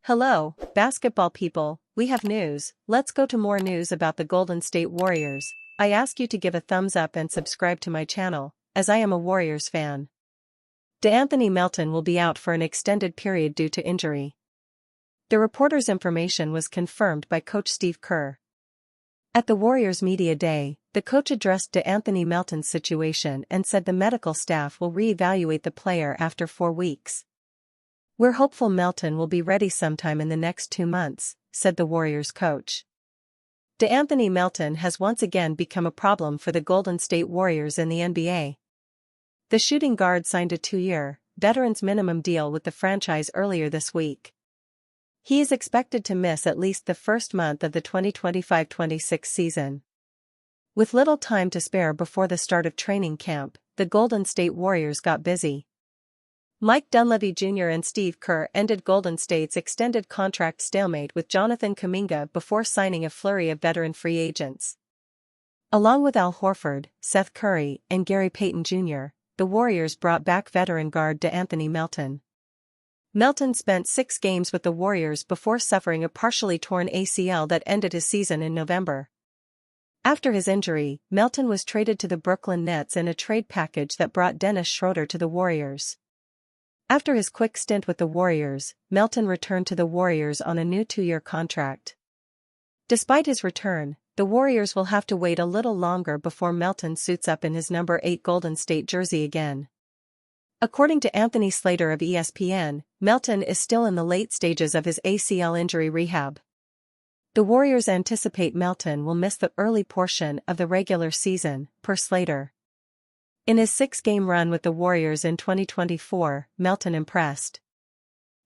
Hello, basketball people, we have news. Let's go to more news about the Golden State Warriors. I ask you to give a thumbs up and subscribe to my channel, as I am a Warriors fan. DeAnthony Melton will be out for an extended period due to injury. The reporter's information was confirmed by coach Steve Kerr. At the Warriors Media Day, the coach addressed DeAnthony Melton's situation and said the medical staff will re-evaluate the player after 4 weeks. "We're hopeful Melton will be ready sometime in the next 2 months," said the Warriors coach. DeAnthony Melton has once again become a problem for the Golden State Warriors in the NBA. The shooting guard signed a 2-year, veterans minimum deal with the franchise earlier this week. He is expected to miss at least the first month of the 2025-26 season. With little time to spare before the start of training camp, the Golden State Warriors got busy. Mike Dunleavy Jr. and Steve Kerr ended Golden State's extended contract stalemate with Jonathan Kuminga before signing a flurry of veteran free agents. Along with Al Horford, Seth Curry, and Gary Payton Jr., the Warriors brought back veteran guard DeAnthony Melton. Melton spent 6 games with the Warriors before suffering a partially torn ACL that ended his season in November. After his injury, Melton was traded to the Brooklyn Nets in a trade package that brought Dennis Schroeder to the Warriors. After his quick stint with the Warriors, Melton returned to the Warriors on a new 2-year contract. Despite his return, the Warriors will have to wait a little longer before Melton suits up in his number 8 Golden State jersey again. According to Anthony Slater of ESPN, Melton is still in the late stages of his ACL injury rehab. The Warriors anticipate Melton will miss the early portion of the regular season, per Slater. In his 6-game run with the Warriors in 2024, Melton impressed.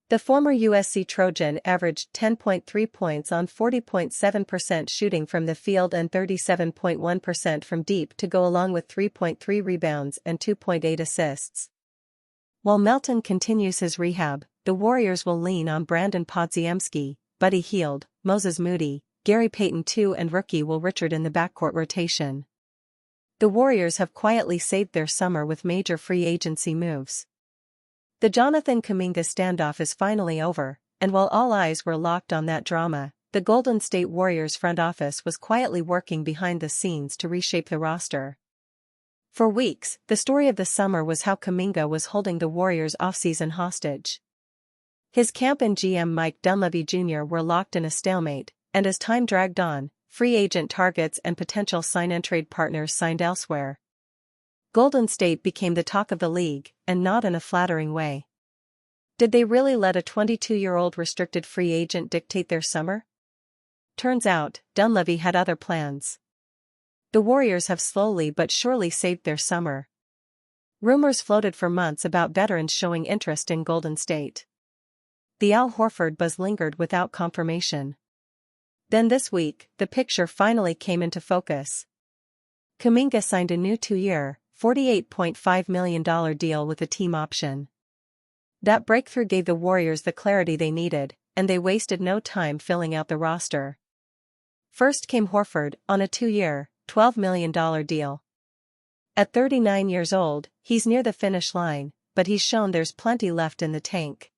The former USC Trojan averaged 10.3 points on 40.7% shooting from the field and 37.1% from deep to go along with 3.3 rebounds and 2.8 assists. While Melton continues his rehab, the Warriors will lean on Brandon Podziemski, Buddy Hield, Moses Moody, Gary Payton II and rookie Will Richard in the backcourt rotation. The Warriors have quietly saved their summer with major free agency moves. The Jonathan Kuminga standoff is finally over, and while all eyes were locked on that drama, the Golden State Warriors front office was quietly working behind the scenes to reshape the roster. For weeks, the story of the summer was how Kuminga was holding the Warriors' offseason hostage. His camp and GM Mike Dunleavy Jr. were locked in a stalemate, and as time dragged on, free agent targets and potential sign-and-trade partners signed elsewhere. Golden State became the talk of the league, and not in a flattering way. Did they really let a 22-year-old restricted free agent dictate their summer? Turns out, Dunleavy had other plans. The Warriors have slowly but surely saved their summer. Rumors floated for months about veterans showing interest in Golden State. The Al Horford buzz lingered without confirmation. Then this week, the picture finally came into focus. Kuminga signed a new 2-year, $48.5 million deal with a team option. That breakthrough gave the Warriors the clarity they needed, and they wasted no time filling out the roster. First came Horford, on a 2-year, $12 million deal. At 39 years old, he's near the finish line, but he's shown there's plenty left in the tank.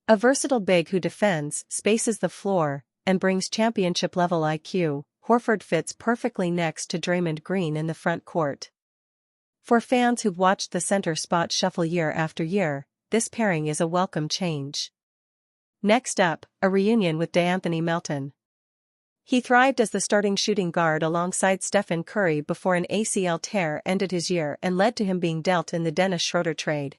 A versatile big who defends, spaces the floor, and brings championship-level IQ, Horford fits perfectly next to Draymond Green in the front court. For fans who've watched the center spot shuffle year after year, this pairing is a welcome change. Next up, a reunion with DeAnthony Melton. He thrived as the starting shooting guard alongside Stephen Curry before an ACL tear ended his year and led to him being dealt in the Dennis Schroeder trade.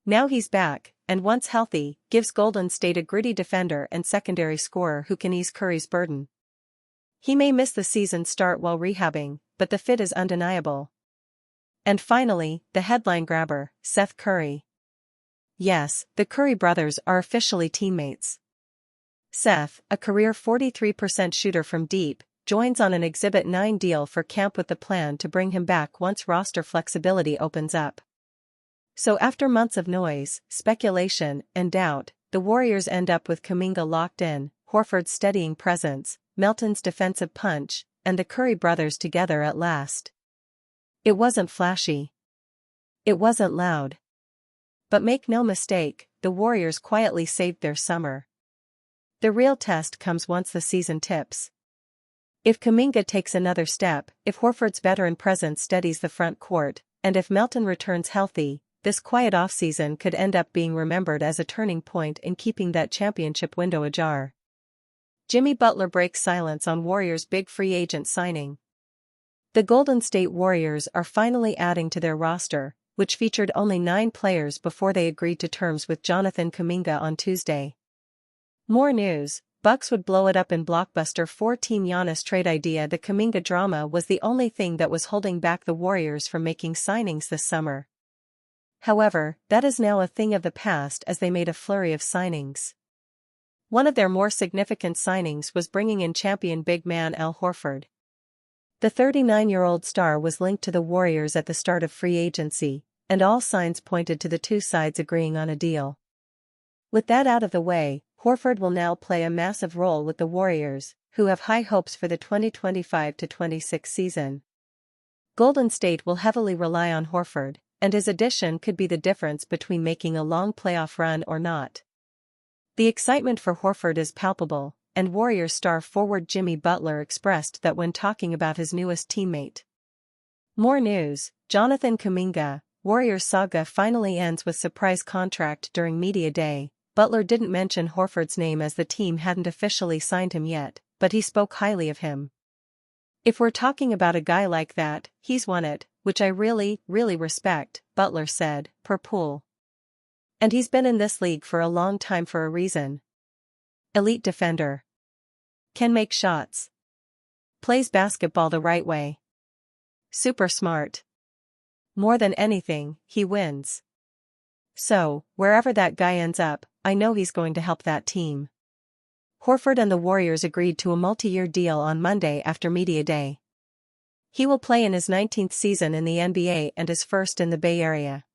Now he's back, and once healthy, gives Golden State a gritty defender and secondary scorer who can ease Curry's burden. He may miss the season start while rehabbing, but the fit is undeniable. And finally, the headline grabber, Seth Curry. Yes, the Curry brothers are officially teammates. Seth, a career 43% shooter from deep, joins on an Exhibit 9 deal for camp with the plan to bring him back once roster flexibility opens up. So after months of noise, speculation, and doubt, the Warriors end up with Kuminga locked in, Horford's steadying presence, Melton's defensive punch, and the Curry brothers together at last. It wasn't flashy. It wasn't loud. But make no mistake, the Warriors quietly saved their summer. The real test comes once the season tips. If Kuminga takes another step, if Horford's veteran presence steadies the front court, and if Melton returns healthy, this quiet offseason could end up being remembered as a turning point in keeping that championship window ajar. Jimmy Butler breaks silence on Warriors' big free agent signing. The Golden State Warriors are finally adding to their roster, which featured only 9 players before they agreed to terms with Jonathan Kuminga on Tuesday. More news: Bucks would blow it up in blockbuster 4-team Giannis trade idea. The Kuminga drama was the only thing that was holding back the Warriors from making signings this summer. However, that is now a thing of the past as they made a flurry of signings. One of their more significant signings was bringing in champion big man Al Horford. The 39-year-old star was linked to the Warriors at the start of free agency, and all signs pointed to the two sides agreeing on a deal. With that out of the way, Horford will now play a massive role with the Warriors, who have high hopes for the 2025-26 season. Golden State will heavily rely on Horford, and his addition could be the difference between making a long playoff run or not. The excitement for Horford is palpable, and Warriors star forward Jimmy Butler expressed that when talking about his newest teammate. More news: Jonathan Kuminga, Warriors saga finally ends with surprise contract during media day. Butler didn't mention Horford's name as the team hadn't officially signed him yet, but he spoke highly of him. "If we're talking about a guy like that, he's won it, which I really respect," Butler said, per Pool. "And he's been in this league for a long time for a reason. Elite defender. Can make shots. Plays basketball the right way. Super smart. More than anything, he wins. So, wherever that guy ends up, I know he's going to help that team." Horford and the Warriors agreed to a multi-year deal on Monday after media day. He will play in his 19th season in the NBA and his first in the Bay Area.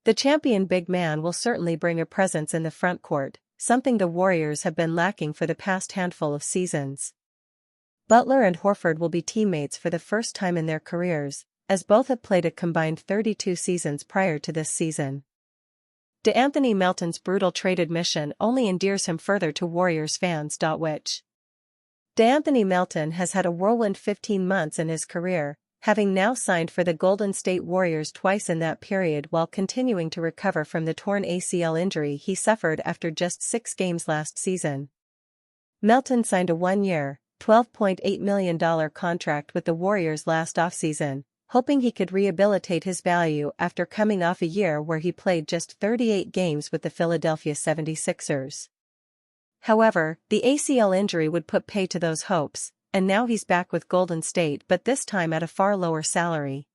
The champion big man will certainly bring a presence in the front court, something the Warriors have been lacking for the past handful of seasons. Butler and Horford will be teammates for the first time in their careers, as both have played a combined 32 seasons prior to this season. DeAnthony Melton's brutal trade admission only endears him further to Warriors fans. Which DeAnthony Melton has had a whirlwind 15 months in his career, having now signed for the Golden State Warriors twice in that period while continuing to recover from the torn ACL injury he suffered after just 6 games last season. Melton signed a 1-year, $12.8 million contract with the Warriors last offseason, hoping he could rehabilitate his value after coming off a year where he played just 38 games with the Philadelphia 76ers. However, the ACL injury would put pay to those hopes, and now he's back with Golden State, but this time at a far lower salary.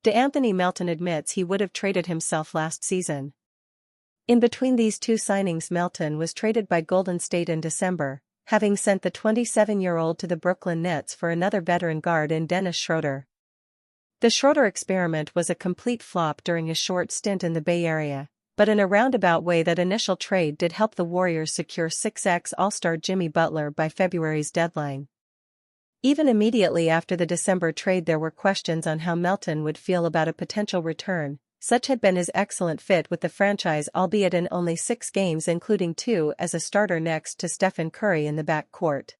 DeAnthony Melton admits he would have traded himself last season. In between these two signings, Melton was traded by Golden State in December, having sent the 27-year-old to the Brooklyn Nets for another veteran guard in Dennis Schroeder. The Schroeder experiment was a complete flop during his short stint in the Bay Area, but in a roundabout way that initial trade did help the Warriors secure 6x All-Star Jimmy Butler by February's deadline. Even immediately after the December trade, there were questions on how Melton would feel about a potential return. Such had been his excellent fit with the franchise, albeit in only 6 games, including 2 as a starter next to Stephen Curry in the backcourt.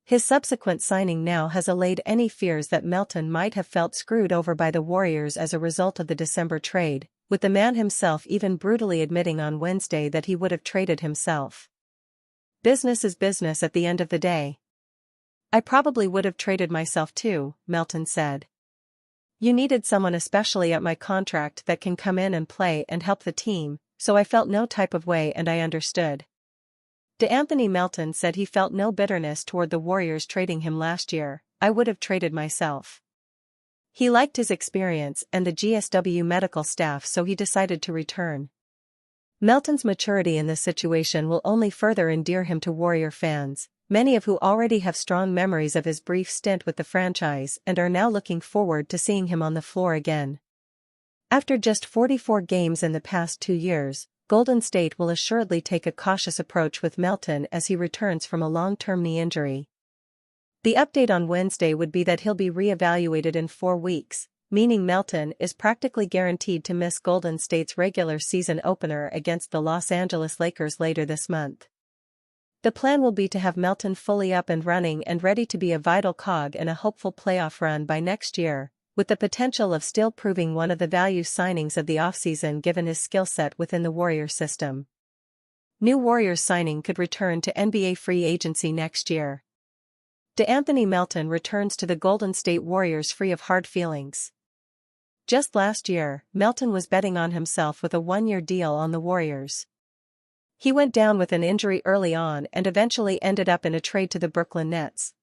His subsequent signing now has allayed any fears that Melton might have felt screwed over by the Warriors as a result of the December trade, with the man himself even brutally admitting on Wednesday that he would have traded himself. "Business is business at the end of the day. I probably would have traded myself too," Melton said. "You needed someone, especially at my contract, that can come in and play and help the team, so I felt no type of way and I understood." DeAnthony Melton said he felt no bitterness toward the Warriors trading him last year. "I would have traded myself." He liked his experience and the GSW medical staff, so he decided to return. Melton's maturity in this situation will only further endear him to Warrior fans, many of who already have strong memories of his brief stint with the franchise and are now looking forward to seeing him on the floor again. After just 44 games in the past 2 years, Golden State will assuredly take a cautious approach with Melton as he returns from a long-term knee injury. The update on Wednesday would be that he'll be re-evaluated in 4 weeks, meaning Melton is practically guaranteed to miss Golden State's regular season opener against the Los Angeles Lakers later this month. The plan will be to have Melton fully up and running and ready to be a vital cog in a hopeful playoff run by next year, with the potential of still proving one of the value signings of the offseason given his skill set within the Warriors system. New Warriors signing could return to NBA free agency next year. DeAnthony Melton returns to the Golden State Warriors free of hard feelings. Just last year, Melton was betting on himself with a one-year deal on the Warriors. He went down with an injury early on and eventually ended up in a trade to the Brooklyn Nets.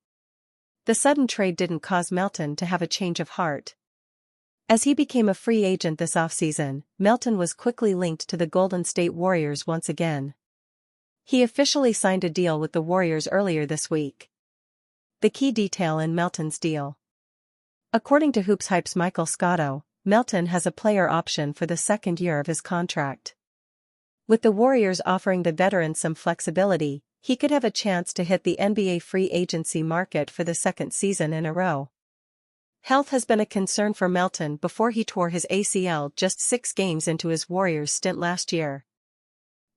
The sudden trade didn't cause Melton to have a change of heart. As he became a free agent this offseason, Melton was quickly linked to the Golden State Warriors once again. He officially signed a deal with the Warriors earlier this week. The key detail in Melton's deal. According to Hoops Hype's Michael Scotto, Melton has a player option for the second year of his contract. With the Warriors offering the veteran some flexibility, he could have a chance to hit the NBA free agency market for the second season in a row. Health has been a concern for Melton before he tore his ACL just 6 games into his Warriors stint last year.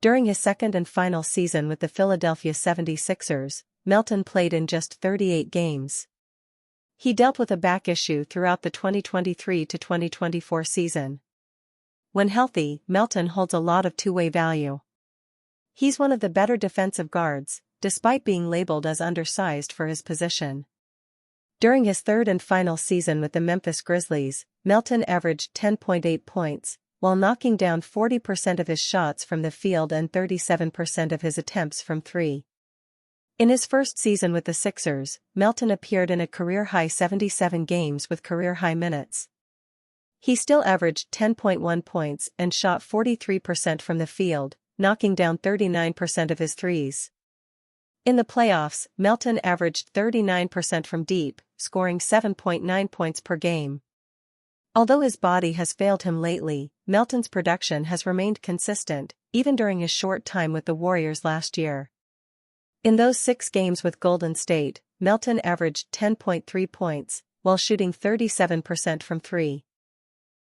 During his second and final season with the Philadelphia 76ers, Melton played in just 38 games. He dealt with a back issue throughout the 2023 to 2024 season. When healthy, Melton holds a lot of two-way value. He's one of the better defensive guards, despite being labeled as undersized for his position. During his third and final season with the Memphis Grizzlies, Melton averaged 10.8 points, while knocking down 40% of his shots from the field and 37% of his attempts from three. In his first season with the Sixers, Melton appeared in a career-high 77 games with career-high minutes. He still averaged 10.1 points and shot 43% from the field, knocking down 39% of his threes. In the playoffs, Melton averaged 39% from deep, scoring 7.9 points per game. Although his body has failed him lately, Melton's production has remained consistent, even during his short time with the Warriors last year. In those 6 games with Golden State, Melton averaged 10.3 points, while shooting 37% from three.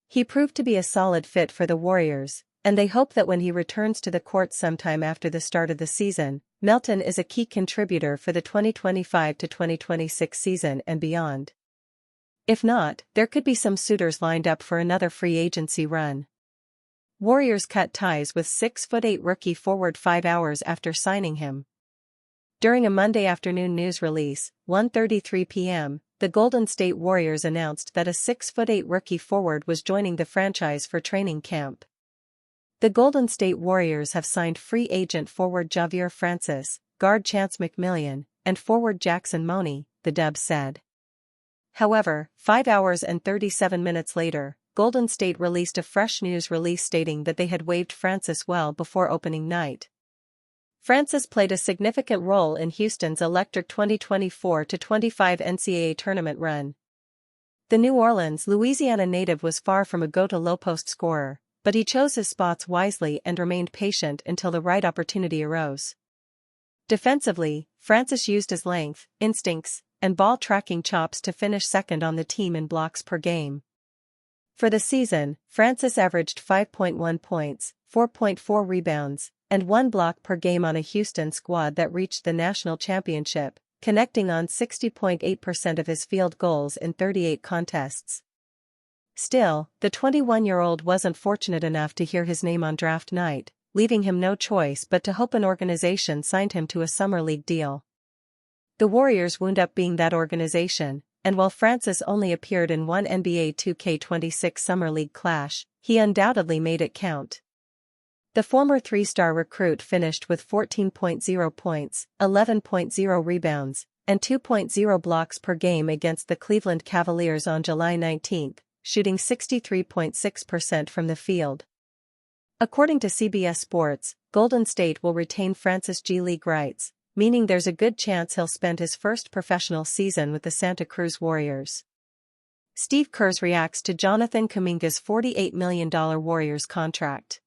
He proved to be a solid fit for the Warriors, and they hope that when he returns to the court sometime after the start of the season, Melton is a key contributor for the 2025 to 2026 season and beyond. If not, there could be some suitors lined up for another free agency run. Warriors cut ties with 6'8" rookie forward 5 hours after signing him. During a Monday afternoon news release, 1:33 p.m., the Golden State Warriors announced that a 6'8" rookie forward was joining the franchise for training camp. The Golden State Warriors have signed free agent forward Javier Francis, guard Chance McMillian, and forward Jackson Money, the Dubs said. However, 5 hours and 37 minutes later, Golden State released a fresh news release stating that they had waived Francis well before opening night. Francis played a significant role in Houston's electric 2024-25 NCAA tournament run. The New Orleans, Louisiana native was far from a go-to-low-post scorer, but he chose his spots wisely and remained patient until the right opportunity arose. Defensively, Francis used his length, instincts, and ball-tracking chops to finish second on the team in blocks per game. For the season, Francis averaged 5.1 points, 4.4 rebounds, and 1 block per game on a Houston squad that reached the national championship, connecting on 60.8% of his field goals in 38 contests. Still, the 21-year-old wasn't fortunate enough to hear his name on draft night, leaving him no choice but to hope an organization signed him to a summer league deal. The Warriors wound up being that organization, and while Francis only appeared in one NBA 2K26 Summer League clash, he undoubtedly made it count. The former 3-star recruit finished with 14.0 points, 11.0 rebounds, and 2.0 blocks per game against the Cleveland Cavaliers on July 19, shooting 63.6% from the field. According to CBS Sports, Golden State will retain Francis' G League rights, meaning there's a good chance he'll spend his first professional season with the Santa Cruz Warriors. Steve Kerr reacts to Jonathan Kuminga's $48 million Warriors contract.